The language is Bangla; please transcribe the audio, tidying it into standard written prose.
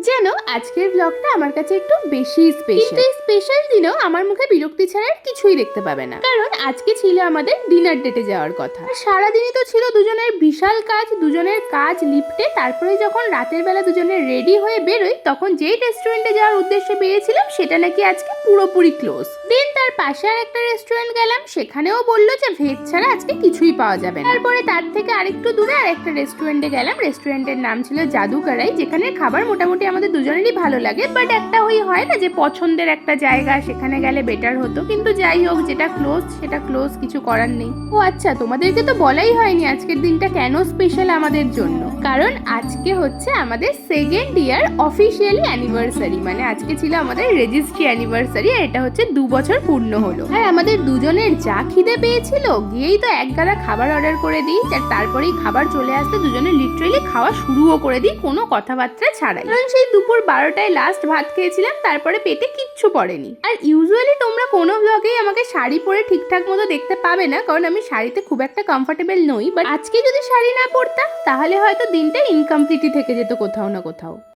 যেন আজকের ব্লগটা আমার কাছে একটু বেশি স্পেশাল। কিন্তু এই স্পেশাল দিনেও আমার মুখে বিরক্তি ছাড়া আর কিছুই দেখতে পাবে না, কারণ আজকে ছিল আমাদের ডিনার ডেটে যাওয়ার কথা। সারাদিনই তো ছিল দুজনের বিশাল কাজ, দুজনের কাজ লিপটে। তারপরে যখন রাতের বেলা দুজনের রেডি হয়ে বেরোই, তখন যেই রেস্টুরেন্টে যাওয়ার উদ্দেশ্যে বেরিয়েছিলাম সেটা নাকি আজকে পুরোপুরি ক্লোজ। দেন তার পাশে আর একটা রেস্টুরেন্ট গেলাম, সেখানেও বললো যে ভেজ ছাড়া আজকে কিছুই পাওয়া যাবে না। তারপরে তার থেকে আরেকটু দূরে আর একটা রেস্টুরেন্টে গেলাম, রেস্টুরেন্টের নাম ছিল জাদুকরাই, যেখানে খাবার মোটামুটি আমাদের দুজনেরই ভালো লাগে। বাট একটা হয় না যে পছন্দের একটা জায়গা, সেখানে গেলে বেটার হতো। কিন্তু যাই হোক, যেটা ক্লোজ সেটা ক্লোজ, কিছু করার নেই। ও আচ্ছা, তোমাদেরকে তো বলাই হয়নি আজকের দিনটা কেন স্পেশাল আমাদের জন্য। কারণ আজকে হচ্ছে আমাদের সেকেন্ড ইয়ার অফিসিয়ালি অ্যানিভার্সারি, মানে আজকে ছিল আমাদের রেজিস্ট্রি অ্যানিভার্সারি। আর এটা হচ্ছে 2 বছর পূর্ণ হলো। আর আমাদের দুজনের যা খিদে পেয়েছিল, গিয়েই তো এক গাদা খাবার অর্ডার করে দিই, আর তারপরেই খাবার চলে আসতে দুজনে লিটারেলি খাওয়া শুরুও করে দিই কোনো কথাবার্তা ছাড়াই। কারণ সেই দুপুর 12টায় লাস্ট ভাত খেয়েছিলাম, তারপরে পেটে কিচ্ছু পড়েনি। আর ইউজুয়ালি তোমরা কোনো ব্লগেই আমাকে শাড়ি পরে ঠিকঠাক মতো দেখতে পাবে না, কারণ আমি শাড়িতে খুব একটা কমফোর্টেবল নই। বাট আজকে যদি শাড়ি না পরতাম, তাহলে হয়তো দিনটা ইনকমপ্লিটই থেকে যেত কোথাও না কোথাও।